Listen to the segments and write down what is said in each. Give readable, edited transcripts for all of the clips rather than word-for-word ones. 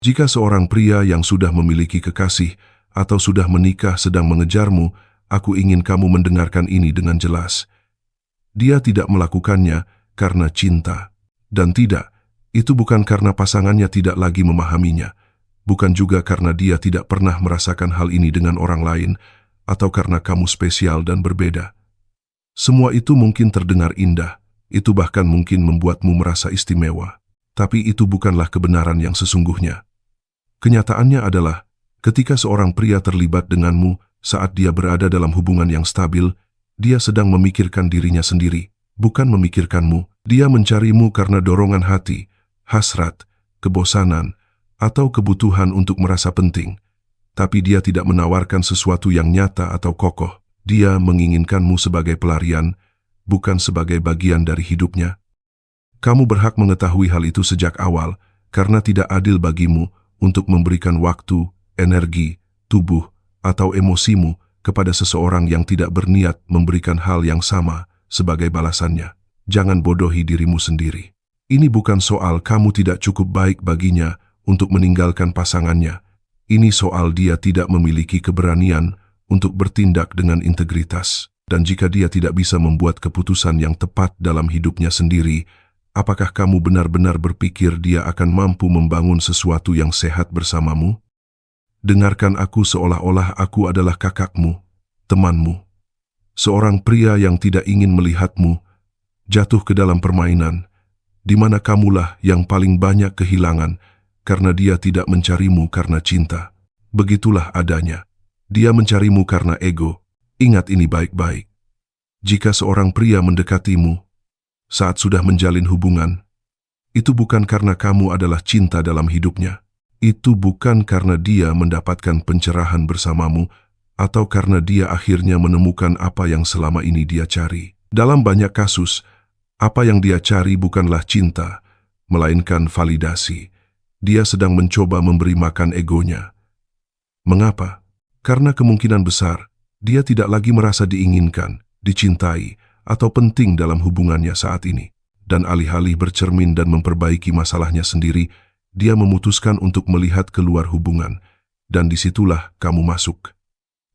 Jika seorang pria yang sudah memiliki kekasih atau sudah menikah sedang mengejarmu, aku ingin kamu mendengarkan ini dengan jelas. Dia tidak melakukannya karena cinta. Dan tidak, itu bukan karena pasangannya tidak lagi memahaminya. Bukan juga karena dia tidak pernah merasakan hal ini dengan orang lain, atau karena kamu spesial dan berbeda. Semua itu mungkin terdengar indah, itu bahkan mungkin membuatmu merasa istimewa. Tapi itu bukanlah kebenaran yang sesungguhnya. Kenyataannya adalah, ketika seorang pria terlibat denganmu saat dia berada dalam hubungan yang stabil, dia sedang memikirkan dirinya sendiri, bukan memikirkanmu. Dia mencarimu karena dorongan hati, hasrat, kebosanan, atau kebutuhan untuk merasa penting. Tapi dia tidak menawarkan sesuatu yang nyata atau kokoh. Dia menginginkanmu sebagai pelarian, bukan sebagai bagian dari hidupnya. Kamu berhak mengetahui hal itu sejak awal, karena tidak adil bagimu untuk memberikan waktu, energi, tubuh, atau emosimu kepada seseorang yang tidak berniat memberikan hal yang sama sebagai balasannya. Jangan bodohi dirimu sendiri. Ini bukan soal kamu tidak cukup baik baginya untuk meninggalkan pasangannya. Ini soal dia tidak memiliki keberanian untuk bertindak dengan integritas. Dan jika dia tidak bisa membuat keputusan yang tepat dalam hidupnya sendiri, apakah kamu benar-benar berpikir dia akan mampu membangun sesuatu yang sehat bersamamu? Dengarkan aku seolah-olah aku adalah kakakmu, temanmu. Seorang pria yang tidak ingin melihatmu jatuh ke dalam permainan, di mana kamulah yang paling banyak kehilangan karena dia tidak mencarimu karena cinta. Begitulah adanya. Dia mencarimu karena ego. Ingat ini baik-baik. Jika seorang pria mendekatimu saat sudah menjalin hubungan, itu bukan karena kamu adalah cinta dalam hidupnya. Itu bukan karena dia mendapatkan pencerahan bersamamu atau karena dia akhirnya menemukan apa yang selama ini dia cari. Dalam banyak kasus, apa yang dia cari bukanlah cinta, melainkan validasi. Dia sedang mencoba memberi makan egonya. Mengapa? Karena kemungkinan besar, dia tidak lagi merasa diinginkan, dicintai, atau penting dalam hubungannya saat ini. Dan alih-alih bercermin dan memperbaiki masalahnya sendiri, dia memutuskan untuk melihat keluar hubungan, dan disitulah kamu masuk.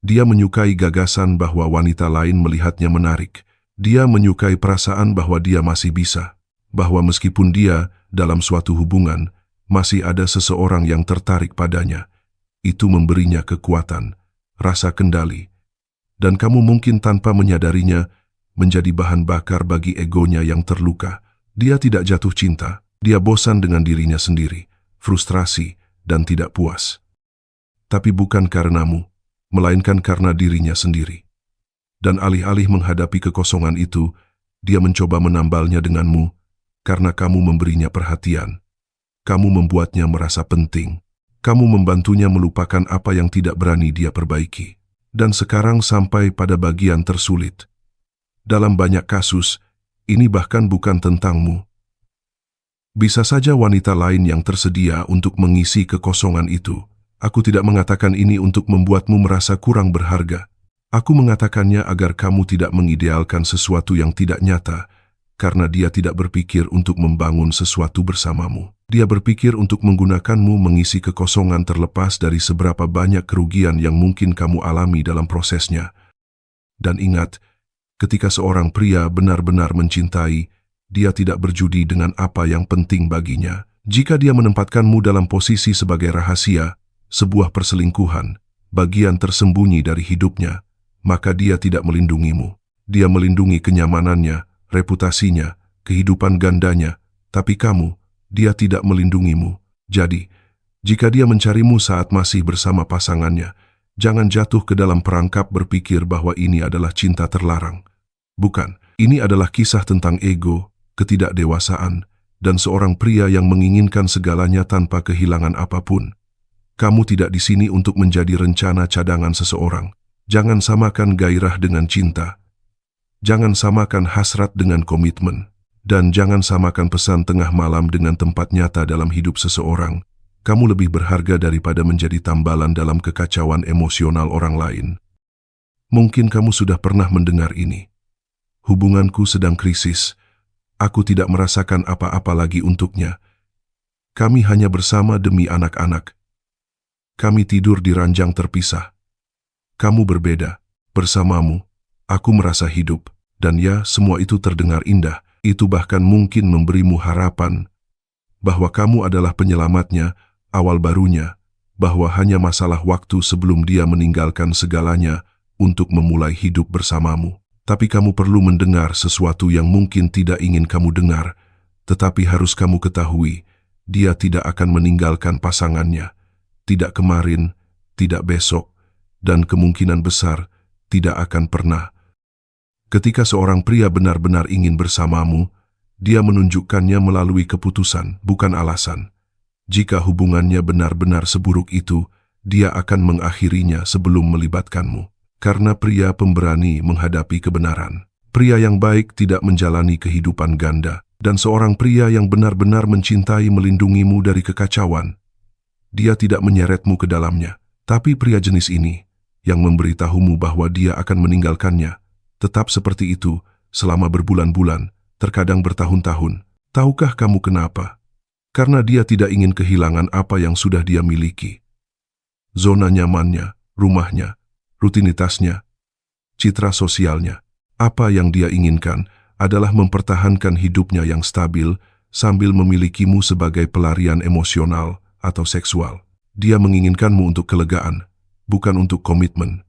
Dia menyukai gagasan bahwa wanita lain melihatnya menarik. Dia menyukai perasaan bahwa dia masih bisa, bahwa meskipun dia dalam suatu hubungan, masih ada seseorang yang tertarik padanya. Itu memberinya kekuatan, rasa kendali, dan kamu mungkin tanpa menyadarinya, menjadi bahan bakar bagi egonya yang terluka. Dia tidak jatuh cinta, dia bosan dengan dirinya sendiri, frustrasi, dan tidak puas. Tapi bukan karenamu, melainkan karena dirinya sendiri. Dan alih-alih menghadapi kekosongan itu, dia mencoba menambalnya denganmu, karena kamu memberinya perhatian. Kamu membuatnya merasa penting. Kamu membantunya melupakan apa yang tidak berani dia perbaiki. Dan sekarang sampai pada bagian tersulit. Dalam banyak kasus, ini bahkan bukan tentangmu. Bisa saja wanita lain yang tersedia untuk mengisi kekosongan itu. Aku tidak mengatakan ini untuk membuatmu merasa kurang berharga. Aku mengatakannya agar kamu tidak mengidealkan sesuatu yang tidak nyata, karena dia tidak berpikir untuk membangun sesuatu bersamamu. Dia berpikir untuk menggunakanmu mengisi kekosongan terlepas dari seberapa banyak kerugian yang mungkin kamu alami dalam prosesnya. Dan ingat, ketika seorang pria benar-benar mencintai, dia tidak berjudi dengan apa yang penting baginya. Jika dia menempatkanmu dalam posisi sebagai rahasia, sebuah perselingkuhan, bagian tersembunyi dari hidupnya, maka dia tidak melindungimu. Dia melindungi kenyamanannya, reputasinya, kehidupan gandanya, tapi kamu, dia tidak melindungimu. Jadi, jika dia mencarimu saat masih bersama pasangannya, jangan jatuh ke dalam perangkap berpikir bahwa ini adalah cinta terlarang. Bukan, ini adalah kisah tentang ego, ketidakdewasaan, dan seorang pria yang menginginkan segalanya tanpa kehilangan apapun. Kamu tidak di sini untuk menjadi rencana cadangan seseorang. Jangan samakan gairah dengan cinta. Jangan samakan hasrat dengan komitmen. Dan jangan samakan pesan tengah malam dengan tempat nyata dalam hidup seseorang. Kamu lebih berharga daripada menjadi tambalan dalam kekacauan emosional orang lain. Mungkin kamu sudah pernah mendengar ini. Hubunganku sedang krisis. Aku tidak merasakan apa-apa lagi untuknya. Kami hanya bersama demi anak-anak. Kami tidur di ranjang terpisah. Kamu berbeda. Bersamamu, aku merasa hidup. Dan ya, semua itu terdengar indah. Itu bahkan mungkin memberimu harapan bahwa kamu adalah penyelamatnya, awal barunya, bahwa hanya masalah waktu sebelum dia meninggalkan segalanya untuk memulai hidup bersamamu. Tapi kamu perlu mendengar sesuatu yang mungkin tidak ingin kamu dengar, tetapi harus kamu ketahui, dia tidak akan meninggalkan pasangannya. Tidak kemarin, tidak besok, dan kemungkinan besar tidak akan pernah. Ketika seorang pria benar-benar ingin bersamamu, dia menunjukkannya melalui keputusan, bukan alasan. Jika hubungannya benar-benar seburuk itu, dia akan mengakhirinya sebelum melibatkanmu. Karena pria pemberani menghadapi kebenaran. Pria yang baik tidak menjalani kehidupan ganda. Dan seorang pria yang benar-benar mencintai melindungimu dari kekacauan. Dia tidak menyeretmu ke dalamnya. Tapi pria jenis ini, yang memberitahumu bahwa dia akan meninggalkannya, tetap seperti itu selama berbulan-bulan, terkadang bertahun-tahun. Tahukah kamu kenapa? Karena dia tidak ingin kehilangan apa yang sudah dia miliki. Zona nyamannya, rumahnya, rutinitasnya, citra sosialnya. Apa yang dia inginkan adalah mempertahankan hidupnya yang stabil sambil memilikimu sebagai pelarian emosional atau seksual. Dia menginginkanmu untuk kelegaan, bukan untuk komitmen.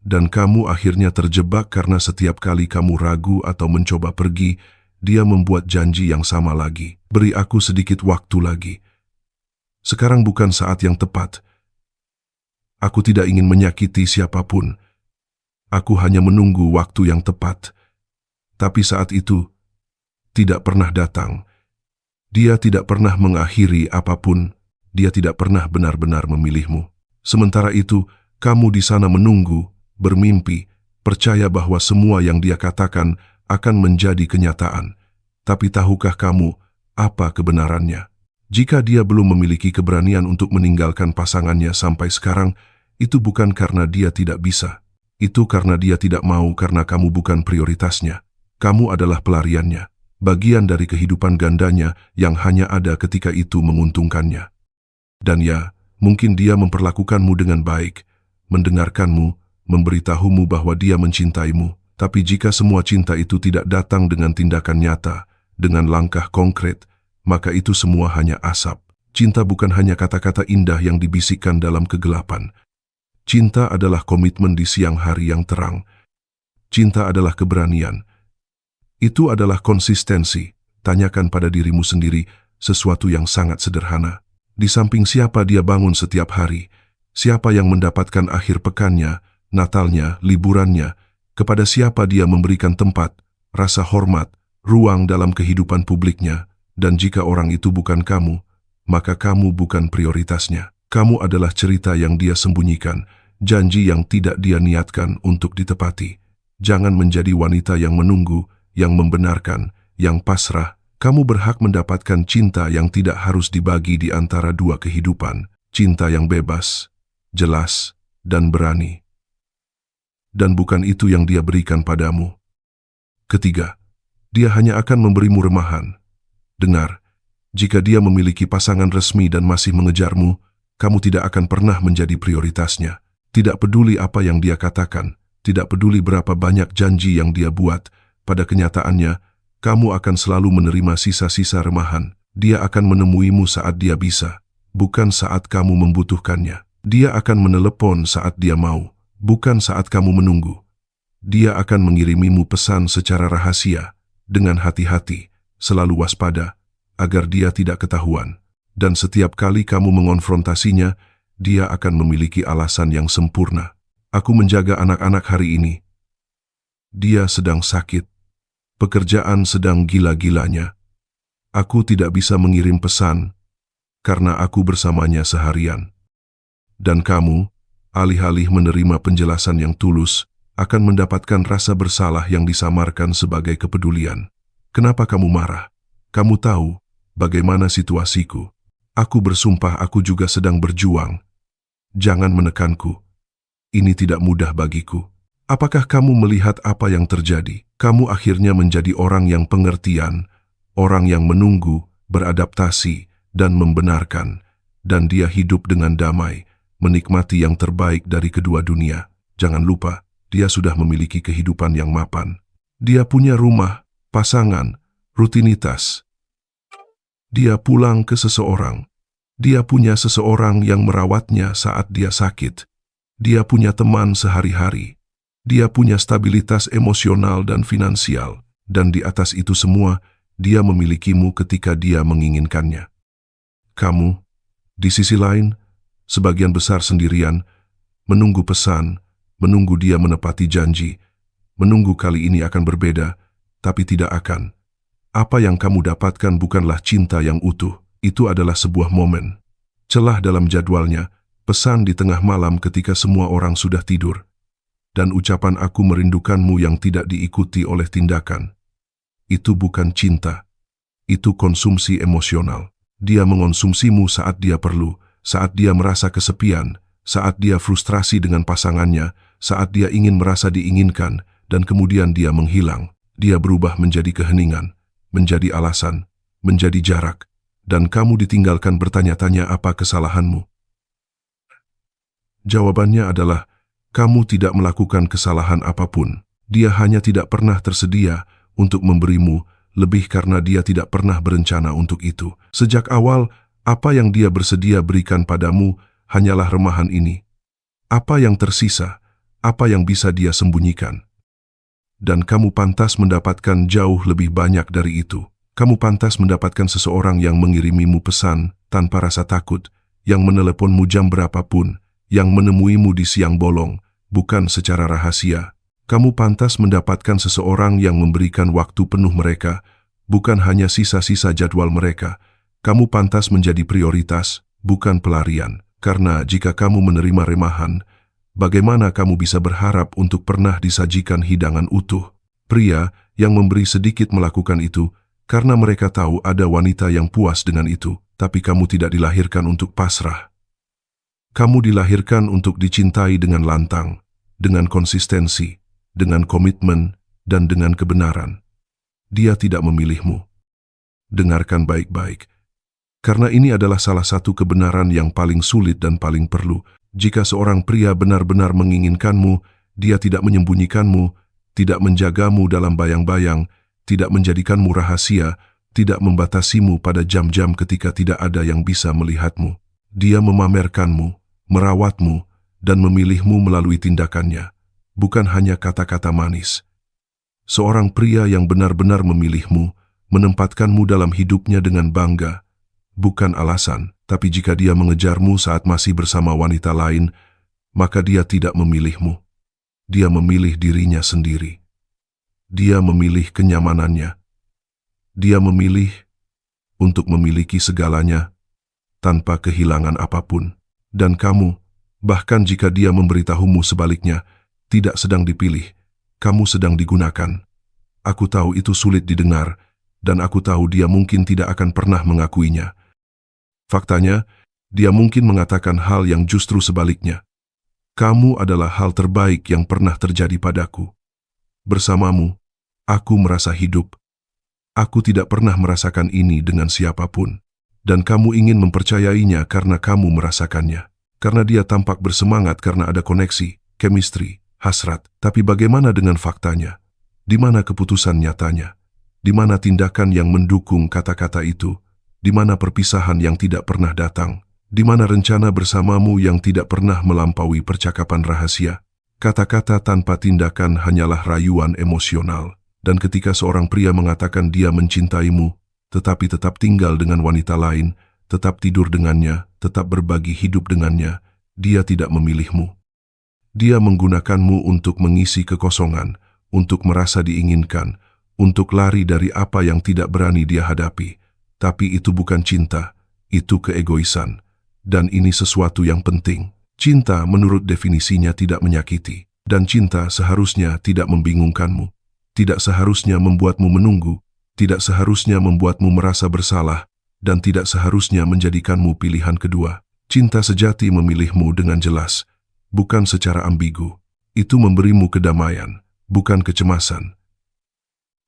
Dan kamu akhirnya terjebak karena setiap kali kamu ragu atau mencoba pergi, dia membuat janji yang sama lagi. Beri aku sedikit waktu lagi. Sekarang bukan saat yang tepat. Aku tidak ingin menyakiti siapapun. Aku hanya menunggu waktu yang tepat. Tapi saat itu tidak pernah datang. Dia tidak pernah mengakhiri apapun. Dia tidak pernah benar-benar memilihmu. Sementara itu, kamu di sana menunggu, bermimpi, percaya bahwa semua yang dia katakan akan menjadi kenyataan. Tapi tahukah kamu apa kebenarannya? Jika dia belum memiliki keberanian untuk meninggalkan pasangannya sampai sekarang, itu bukan karena dia tidak bisa. Itu karena dia tidak mau, karena kamu bukan prioritasnya. Kamu adalah pelariannya, bagian dari kehidupan gandanya yang hanya ada ketika itu menguntungkannya. Dan ya, mungkin dia memperlakukanmu dengan baik, mendengarkanmu, memberitahumu bahwa dia mencintaimu. Tapi jika semua cinta itu tidak datang dengan tindakan nyata, dengan langkah konkret, maka itu semua hanya asap. Cinta bukan hanya kata-kata indah yang dibisikkan dalam kegelapan. Cinta adalah komitmen di siang hari yang terang. Cinta adalah keberanian. Itu adalah konsistensi. Tanyakan pada dirimu sendiri sesuatu yang sangat sederhana. Di samping siapa dia bangun setiap hari, siapa yang mendapatkan akhir pekannya, Natalnya, liburannya, kepada siapa dia memberikan tempat, rasa hormat, ruang dalam kehidupan publiknya, dan jika orang itu bukan kamu, maka kamu bukan prioritasnya. Kamu adalah cerita yang dia sembunyikan, janji yang tidak dia niatkan untuk ditepati. Jangan menjadi wanita yang menunggu, yang membenarkan, yang pasrah. Kamu berhak mendapatkan cinta yang tidak harus dibagi di antara dua kehidupan. Cinta yang bebas, jelas, dan berani. Dan bukan itu yang dia berikan padamu. Ketiga, dia hanya akan memberimu remahan. Dengar, jika dia memiliki pasangan resmi dan masih mengejarmu, kamu tidak akan pernah menjadi prioritasnya. Tidak peduli apa yang dia katakan, tidak peduli berapa banyak janji yang dia buat, pada kenyataannya, kamu akan selalu menerima sisa-sisa remahan. Dia akan menemuimu saat dia bisa, bukan saat kamu membutuhkannya. Dia akan menelepon saat dia mau, bukan saat kamu menunggu. Dia akan mengirimimu pesan secara rahasia, dengan hati-hati, selalu waspada, agar dia tidak ketahuan. Dan setiap kali kamu mengonfrontasinya, dia akan memiliki alasan yang sempurna. Aku menjaga anak-anak hari ini. Dia sedang sakit. Pekerjaan sedang gila-gilanya. Aku tidak bisa mengirim pesan, karena aku bersamanya seharian. Dan kamu, alih-alih menerima penjelasan yang tulus, akan mendapatkan rasa bersalah yang disamarkan sebagai kepedulian. Kenapa kamu marah? Kamu tahu bagaimana situasiku. Aku bersumpah aku juga sedang berjuang. Jangan menekanku. Ini tidak mudah bagiku. Apakah kamu melihat apa yang terjadi? Kamu akhirnya menjadi orang yang pengertian, orang yang menunggu, beradaptasi, dan membenarkan, dan dia hidup dengan damai, menikmati yang terbaik dari kedua dunia. Jangan lupa, dia sudah memiliki kehidupan yang mapan. Dia punya rumah, pasangan, rutinitas. Dia pulang ke seseorang. Dia punya seseorang yang merawatnya saat dia sakit. Dia punya teman sehari-hari. Dia punya stabilitas emosional dan finansial. Dan di atas itu semua, dia memilikimu ketika dia menginginkannya. Kamu, di sisi lain, sebagian besar sendirian, menunggu pesan, menunggu dia menepati janji, menunggu kali ini akan berbeda, tapi tidak akan. Apa yang kamu dapatkan bukanlah cinta yang utuh, itu adalah sebuah momen. Celah dalam jadwalnya, pesan di tengah malam ketika semua orang sudah tidur, dan ucapan aku merindukanmu yang tidak diikuti oleh tindakan. Itu bukan cinta, itu konsumsi emosional. Dia mengonsumsimu saat dia perlu, saat dia merasa kesepian, saat dia frustrasi dengan pasangannya, saat dia ingin merasa diinginkan, dan kemudian dia menghilang. Dia berubah menjadi keheningan, menjadi alasan, menjadi jarak, dan kamu ditinggalkan bertanya-tanya apa kesalahanmu. Jawabannya adalah, kamu tidak melakukan kesalahan apapun. Dia hanya tidak pernah tersedia untuk memberimu lebih karena dia tidak pernah berencana untuk itu. Sejak awal, apa yang dia bersedia berikan padamu hanyalah remahan ini. Apa yang tersisa, apa yang bisa dia sembunyikan. Dan kamu pantas mendapatkan jauh lebih banyak dari itu. Kamu pantas mendapatkan seseorang yang mengirimimu pesan tanpa rasa takut, yang meneleponmu jam berapapun, yang menemuimu di siang bolong, bukan secara rahasia. Kamu pantas mendapatkan seseorang yang memberikan waktu penuh mereka, bukan hanya sisa-sisa jadwal mereka. Kamu pantas menjadi prioritas, bukan pelarian. Karena jika kamu menerima remahan, bagaimana kamu bisa berharap untuk pernah disajikan hidangan utuh? Pria yang memberi sedikit melakukan itu, karena mereka tahu ada wanita yang puas dengan itu, tapi kamu tidak dilahirkan untuk pasrah. Kamu dilahirkan untuk dicintai dengan lantang, dengan konsistensi, dengan komitmen, dan dengan kebenaran. Dia tidak memilihmu. Dengarkan baik-baik. Karena ini adalah salah satu kebenaran yang paling sulit dan paling perlu. Jika seorang pria benar-benar menginginkanmu, dia tidak menyembunyikanmu, tidak menjagamu dalam bayang-bayang, tidak menjadikanmu rahasia, tidak membatasimu pada jam-jam ketika tidak ada yang bisa melihatmu. Dia memamerkanmu, merawatmu, dan memilihmu melalui tindakannya, bukan hanya kata-kata manis. Seorang pria yang benar-benar memilihmu, menempatkanmu dalam hidupnya dengan bangga, bukan alasan, tapi jika dia mengejarmu saat masih bersama wanita lain, maka dia tidak memilihmu. Dia memilih dirinya sendiri. Dia memilih kenyamanannya. Dia memilih untuk memiliki segalanya tanpa kehilangan apapun. Dan kamu, bahkan jika dia memberitahumu sebaliknya, tidak sedang dipilih, kamu sedang digunakan. Aku tahu itu sulit didengar, dan aku tahu dia mungkin tidak akan pernah mengakuinya. Faktanya, dia mungkin mengatakan hal yang justru sebaliknya. Kamu adalah hal terbaik yang pernah terjadi padaku. Bersamamu, aku merasa hidup. Aku tidak pernah merasakan ini dengan siapapun. Dan kamu ingin mempercayainya karena kamu merasakannya. Karena dia tampak bersemangat karena ada koneksi, chemistry, hasrat. Tapi bagaimana dengan faktanya? Di mana keputusan nyatanya? Di mana tindakan yang mendukung kata-kata itu? Di mana perpisahan yang tidak pernah datang? Di mana rencana bersamamu yang tidak pernah melampaui percakapan rahasia? Kata-kata tanpa tindakan hanyalah rayuan emosional. Dan ketika seorang pria mengatakan dia mencintaimu, tetapi tetap tinggal dengan wanita lain, tetap tidur dengannya, tetap berbagi hidup dengannya, dia tidak memilihmu. Dia menggunakanmu untuk mengisi kekosongan, untuk merasa diinginkan, untuk lari dari apa yang tidak berani dia hadapi. Tapi itu bukan cinta, itu keegoisan. Dan ini sesuatu yang penting. Cinta menurut definisinya tidak menyakiti. Dan cinta seharusnya tidak membingungkanmu. Tidak seharusnya membuatmu menunggu. Tidak seharusnya membuatmu merasa bersalah. Dan tidak seharusnya menjadikanmu pilihan kedua. Cinta sejati memilihmu dengan jelas, bukan secara ambigu. Itu memberimu kedamaian, bukan kecemasan.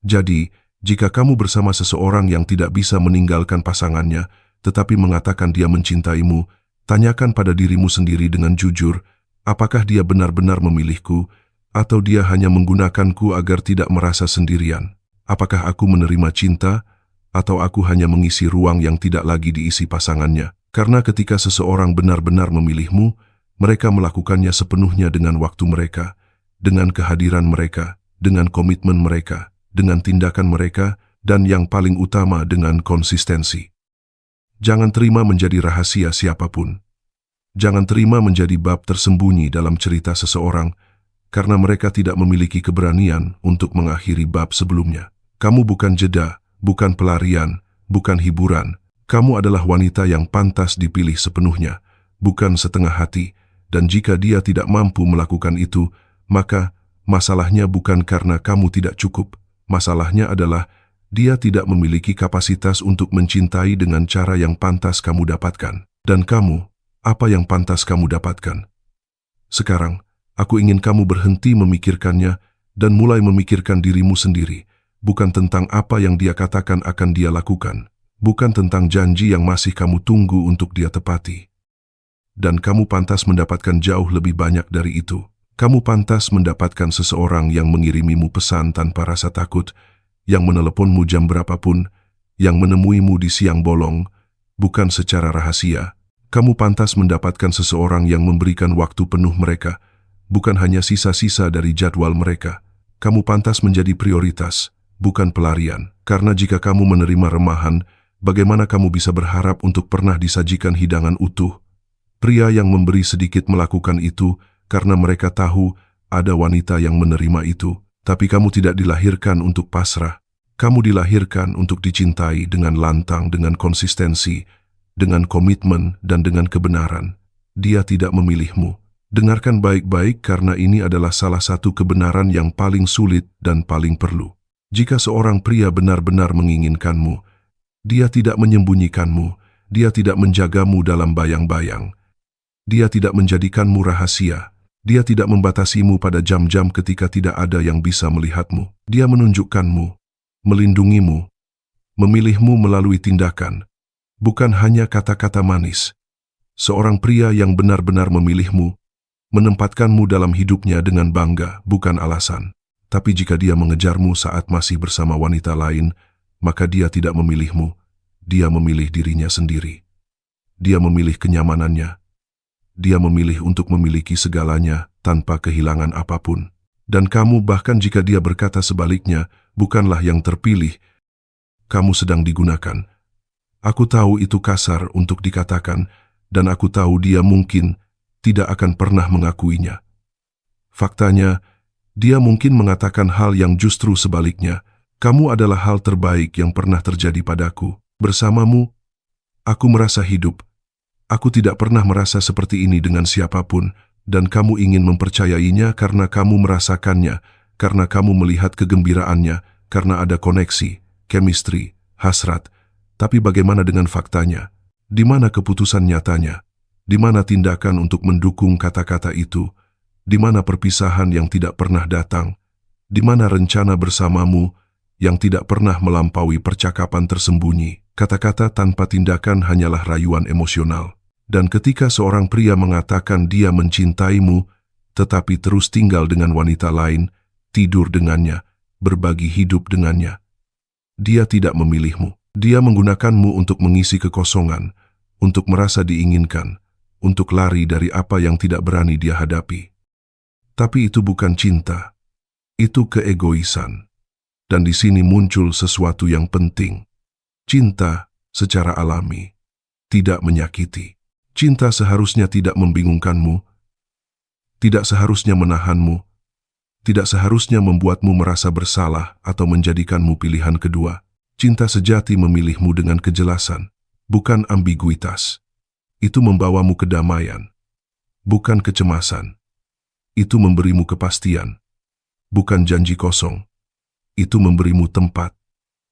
Jadi, jika kamu bersama seseorang yang tidak bisa meninggalkan pasangannya, tetapi mengatakan dia mencintaimu, tanyakan pada dirimu sendiri dengan jujur, apakah dia benar-benar memilihku, atau dia hanya menggunakanku agar tidak merasa sendirian? Apakah aku menerima cinta, atau aku hanya mengisi ruang yang tidak lagi diisi pasangannya? Karena ketika seseorang benar-benar memilihmu, mereka melakukannya sepenuhnya dengan waktu mereka, dengan kehadiran mereka, dengan komitmen mereka, dengan tindakan mereka, dan yang paling utama dengan konsistensi. Jangan terima menjadi rahasia siapapun. Jangan terima menjadi bab tersembunyi dalam cerita seseorang, karena mereka tidak memiliki keberanian untuk mengakhiri bab sebelumnya. Kamu bukan jeda, bukan pelarian, bukan hiburan. Kamu adalah wanita yang pantas dipilih sepenuhnya, bukan setengah hati, dan jika dia tidak mampu melakukan itu, maka masalahnya bukan karena kamu tidak cukup. Masalahnya adalah dia tidak memiliki kapasitas untuk mencintai dengan cara yang pantas kamu dapatkan. Dan kamu, apa yang pantas kamu dapatkan? Sekarang, aku ingin kamu berhenti memikirkannya dan mulai memikirkan dirimu sendiri, bukan tentang apa yang dia katakan akan dia lakukan, bukan tentang janji yang masih kamu tunggu untuk dia tepati. Dan kamu pantas mendapatkan jauh lebih banyak dari itu. Kamu pantas mendapatkan seseorang yang mengirimimu pesan tanpa rasa takut, yang meneleponmu jam berapapun, yang menemuimu di siang bolong, bukan secara rahasia. Kamu pantas mendapatkan seseorang yang memberikan waktu penuh mereka, bukan hanya sisa-sisa dari jadwal mereka. Kamu pantas menjadi prioritas, bukan pelarian. Karena jika kamu menerima remahan, bagaimana kamu bisa berharap untuk pernah disajikan hidangan utuh? Pria yang memberi sedikit melakukan itu karena mereka tahu ada wanita yang menerima itu. Tapi kamu tidak dilahirkan untuk pasrah. Kamu dilahirkan untuk dicintai dengan lantang, dengan konsistensi, dengan komitmen, dan dengan kebenaran. Dia tidak memilihmu. Dengarkan baik-baik karena ini adalah salah satu kebenaran yang paling sulit dan paling perlu. Jika seorang pria benar-benar menginginkanmu, dia tidak menyembunyikanmu, dia tidak menjagamu dalam bayang-bayang. Dia tidak menjadikanmu rahasia. Dia tidak membatasimu pada jam-jam ketika tidak ada yang bisa melihatmu. Dia menunjukkanmu, melindungimu, memilihmu melalui tindakan, bukan hanya kata-kata manis. Seorang pria yang benar-benar memilihmu, menempatkanmu dalam hidupnya dengan bangga, bukan alasan. Tapi jika dia mengejarmu saat masih bersama wanita lain, maka dia tidak memilihmu. Dia memilih dirinya sendiri. Dia memilih kenyamanannya. Dia memilih untuk memiliki segalanya tanpa kehilangan apapun. Dan kamu, bahkan jika dia berkata sebaliknya, bukanlah yang terpilih. Kamu sedang digunakan. Aku tahu itu kasar untuk dikatakan, dan aku tahu dia mungkin tidak akan pernah mengakuinya. Faktanya, dia mungkin mengatakan hal yang justru sebaliknya. Kamu adalah hal terbaik yang pernah terjadi padaku. Bersamamu, aku merasa hidup. Aku tidak pernah merasa seperti ini dengan siapapun, dan kamu ingin mempercayainya karena kamu merasakannya, karena kamu melihat kegembiraannya, karena ada koneksi, chemistry, hasrat. Tapi bagaimana dengan faktanya? Di mana keputusan nyatanya? Di mana tindakan untuk mendukung kata-kata itu? Di mana perpisahan yang tidak pernah datang? Di mana rencana bersamamu yang tidak pernah melampaui percakapan tersembunyi? Kata-kata tanpa tindakan hanyalah rayuan emosional. Dan ketika seorang pria mengatakan dia mencintaimu, tetapi terus tinggal dengan wanita lain, tidur dengannya, berbagi hidup dengannya, dia tidak memilihmu. Dia menggunakanmu untuk mengisi kekosongan, untuk merasa diinginkan, untuk lari dari apa yang tidak berani dia hadapi. Tapi itu bukan cinta, itu keegoisan. Dan di sini muncul sesuatu yang penting. Cinta secara alami tidak menyakiti. Cinta seharusnya tidak membingungkanmu, tidak seharusnya menahanmu, tidak seharusnya membuatmu merasa bersalah atau menjadikanmu pilihan kedua. Cinta sejati memilihmu dengan kejelasan, bukan ambiguitas. Itu membawamu kedamaian, bukan kecemasan. Itu memberimu kepastian, bukan janji kosong. Itu memberimu tempat,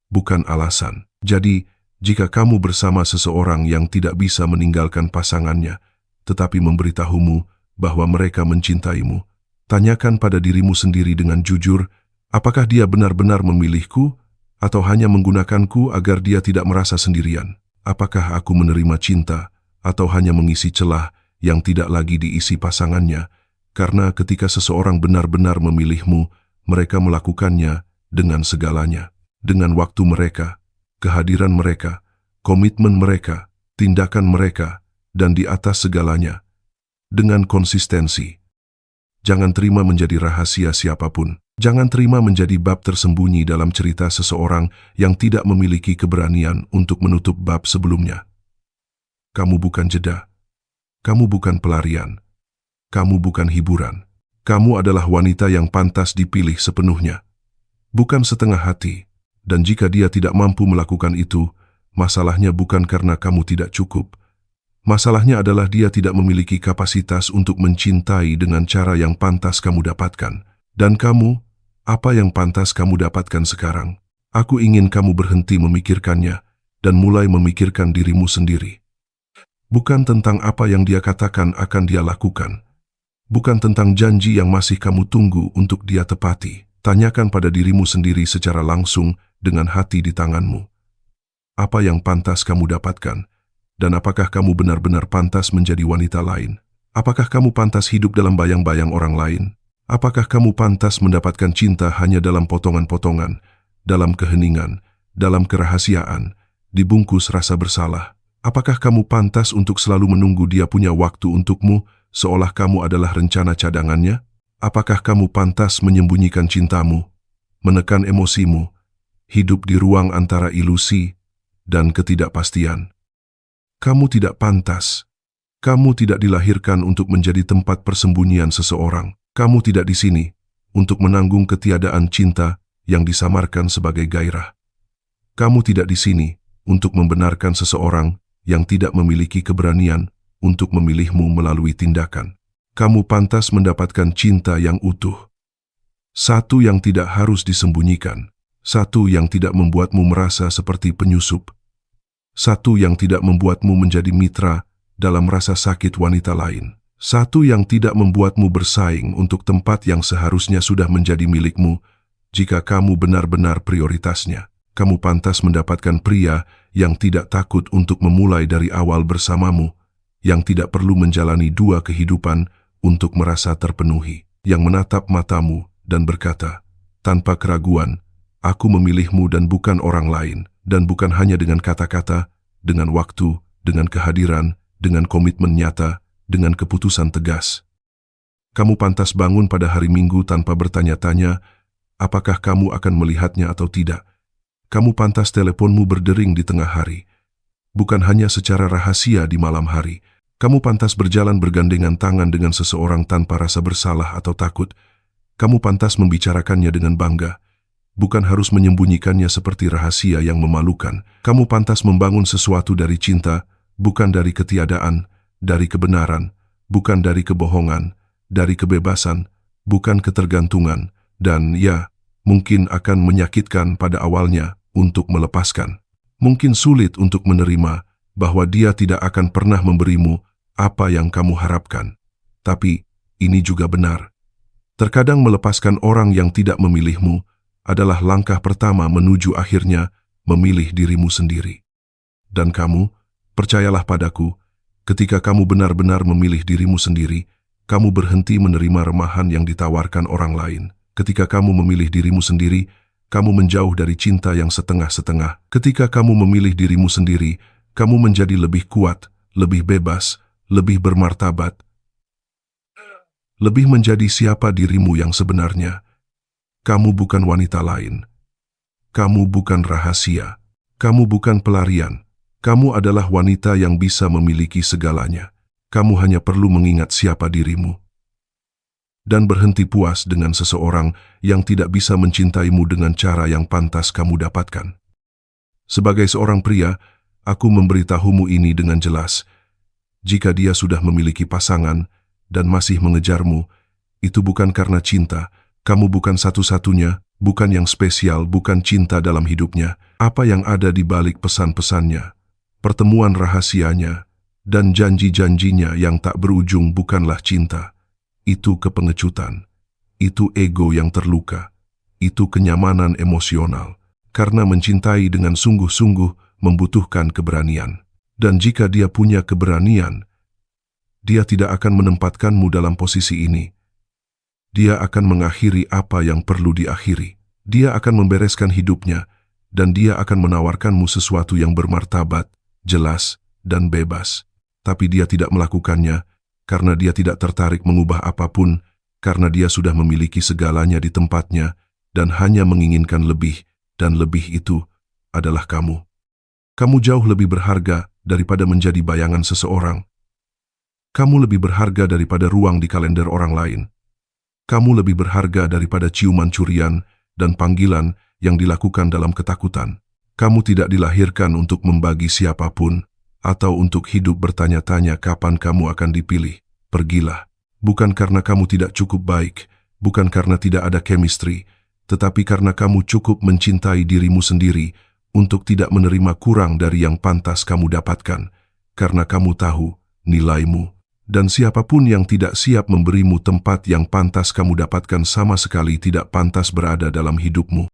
bukan alasan. Jadi, jika kamu bersama seseorang yang tidak bisa meninggalkan pasangannya, tetapi memberitahumu bahwa mereka mencintaimu, tanyakan pada dirimu sendiri dengan jujur, apakah dia benar-benar memilihku atau hanya menggunakanku agar dia tidak merasa sendirian? Apakah aku menerima cinta atau hanya mengisi celah yang tidak lagi diisi pasangannya? Karena ketika seseorang benar-benar memilihmu, mereka melakukannya dengan segalanya. Dengan waktu mereka, kehadiran mereka, komitmen mereka, tindakan mereka, dan di atas segalanya, dengan konsistensi. Jangan terima menjadi rahasia siapapun. Jangan terima menjadi bab tersembunyi dalam cerita seseorang yang tidak memiliki keberanian untuk menutup bab sebelumnya. Kamu bukan jeda. Kamu bukan pelarian. Kamu bukan hiburan. Kamu adalah wanita yang pantas dipilih sepenuhnya, bukan setengah hati. Dan jika dia tidak mampu melakukan itu, masalahnya bukan karena kamu tidak cukup. Masalahnya adalah dia tidak memiliki kapasitas untuk mencintai dengan cara yang pantas kamu dapatkan. Dan kamu, apa yang pantas kamu dapatkan sekarang? Aku ingin kamu berhenti memikirkannya dan mulai memikirkan dirimu sendiri. Bukan tentang apa yang dia katakan akan dia lakukan. Bukan tentang janji yang masih kamu tunggu untuk dia tepati. Tanyakan pada dirimu sendiri secara langsung dengan hati di tanganmu. Apa yang pantas kamu dapatkan? Dan apakah kamu benar-benar pantas menjadi wanita lain? Apakah kamu pantas hidup dalam bayang-bayang orang lain? Apakah kamu pantas mendapatkan cinta hanya dalam potongan-potongan, dalam keheningan, dalam kerahasiaan, dibungkus rasa bersalah? Apakah kamu pantas untuk selalu menunggu dia punya waktu untukmu, seolah kamu adalah rencana cadangannya? Apakah kamu pantas menyembunyikan cintamu, menekan emosimu, hidup di ruang antara ilusi dan ketidakpastian? Kamu tidak pantas. Kamu tidak dilahirkan untuk menjadi tempat persembunyian seseorang. Kamu tidak di sini untuk menanggung ketiadaan cinta yang disamarkan sebagai gairah. Kamu tidak di sini untuk membenarkan seseorang yang tidak memiliki keberanian untuk memilihmu melalui tindakan. Kamu pantas mendapatkan cinta yang utuh. Satu yang tidak harus disembunyikan. Satu yang tidak membuatmu merasa seperti penyusup. Satu yang tidak membuatmu menjadi mitra dalam rasa sakit wanita lain. Satu yang tidak membuatmu bersaing untuk tempat yang seharusnya sudah menjadi milikmu jika kamu benar-benar prioritasnya. Kamu pantas mendapatkan pria yang tidak takut untuk memulai dari awal bersamamu, yang tidak perlu menjalani dua kehidupan untuk merasa terpenuhi, yang menatap matamu dan berkata, tanpa keraguan, aku memilihmu dan bukan orang lain, dan bukan hanya dengan kata-kata, dengan waktu, dengan kehadiran, dengan komitmen nyata, dengan keputusan tegas. Kamu pantas bangun pada hari Minggu tanpa bertanya-tanya, apakah kamu akan melihatnya atau tidak. Kamu pantas teleponmu berdering di tengah hari, bukan hanya secara rahasia di malam hari. Kamu pantas berjalan bergandengan tangan dengan seseorang tanpa rasa bersalah atau takut. Kamu pantas membicarakannya dengan bangga, bukan harus menyembunyikannya seperti rahasia yang memalukan. Kamu pantas membangun sesuatu dari cinta, bukan dari ketiadaan, dari kebenaran, bukan dari kebohongan, dari kebebasan, bukan ketergantungan, dan ya, mungkin akan menyakitkan pada awalnya untuk melepaskan. Mungkin sulit untuk menerima bahwa dia tidak akan pernah memberimu apa yang kamu harapkan. Tapi ini juga benar. Terkadang melepaskan orang yang tidak memilihmu adalah langkah pertama menuju akhirnya memilih dirimu sendiri. Dan kamu, percayalah padaku, ketika kamu benar-benar memilih dirimu sendiri, kamu berhenti menerima remahan yang ditawarkan orang lain. Ketika kamu memilih dirimu sendiri, kamu menjauh dari cinta yang setengah-setengah. Ketika kamu memilih dirimu sendiri, kamu menjadi lebih kuat, lebih bebas, lebih bermartabat, lebih menjadi siapa dirimu yang sebenarnya. Kamu bukan wanita lain. Kamu bukan rahasia. Kamu bukan pelarian. Kamu adalah wanita yang bisa memiliki segalanya. Kamu hanya perlu mengingat siapa dirimu. Dan berhenti puas dengan seseorang yang tidak bisa mencintaimu dengan cara yang pantas kamu dapatkan. Sebagai seorang pria, aku memberitahumu ini dengan jelas. Jika dia sudah memiliki pasangan dan masih mengejarmu, itu bukan karena cinta. Kamu bukan satu-satunya, bukan yang spesial, bukan cinta dalam hidupnya. Apa yang ada di balik pesan-pesannya, pertemuan rahasianya, dan janji-janjinya yang tak berujung bukanlah cinta. Itu kepengecutan, itu ego yang terluka, itu kenyamanan emosional. Karena mencintai dengan sungguh-sungguh membutuhkan keberanian. Dan jika dia punya keberanian, dia tidak akan menempatkanmu dalam posisi ini. Dia akan mengakhiri apa yang perlu diakhiri. Dia akan membereskan hidupnya, dan dia akan menawarkanmu sesuatu yang bermartabat, jelas, dan bebas. Tapi dia tidak melakukannya, karena dia tidak tertarik mengubah apapun, karena dia sudah memiliki segalanya di tempatnya, dan hanya menginginkan lebih, dan lebih itu adalah kamu. Kamu jauh lebih berharga daripada menjadi bayangan seseorang. Kamu lebih berharga daripada ruang di kalender orang lain. Kamu lebih berharga daripada ciuman curian dan panggilan yang dilakukan dalam ketakutan. Kamu tidak dilahirkan untuk membagi siapapun, atau untuk hidup bertanya-tanya kapan kamu akan dipilih. Pergilah. Bukan karena kamu tidak cukup baik, bukan karena tidak ada chemistry, tetapi karena kamu cukup mencintai dirimu sendiri untuk tidak menerima kurang dari yang pantas kamu dapatkan, karena kamu tahu nilaimu. Dan siapapun yang tidak siap memberimu tempat yang pantas kamu dapatkan sama sekali tidak pantas berada dalam hidupmu.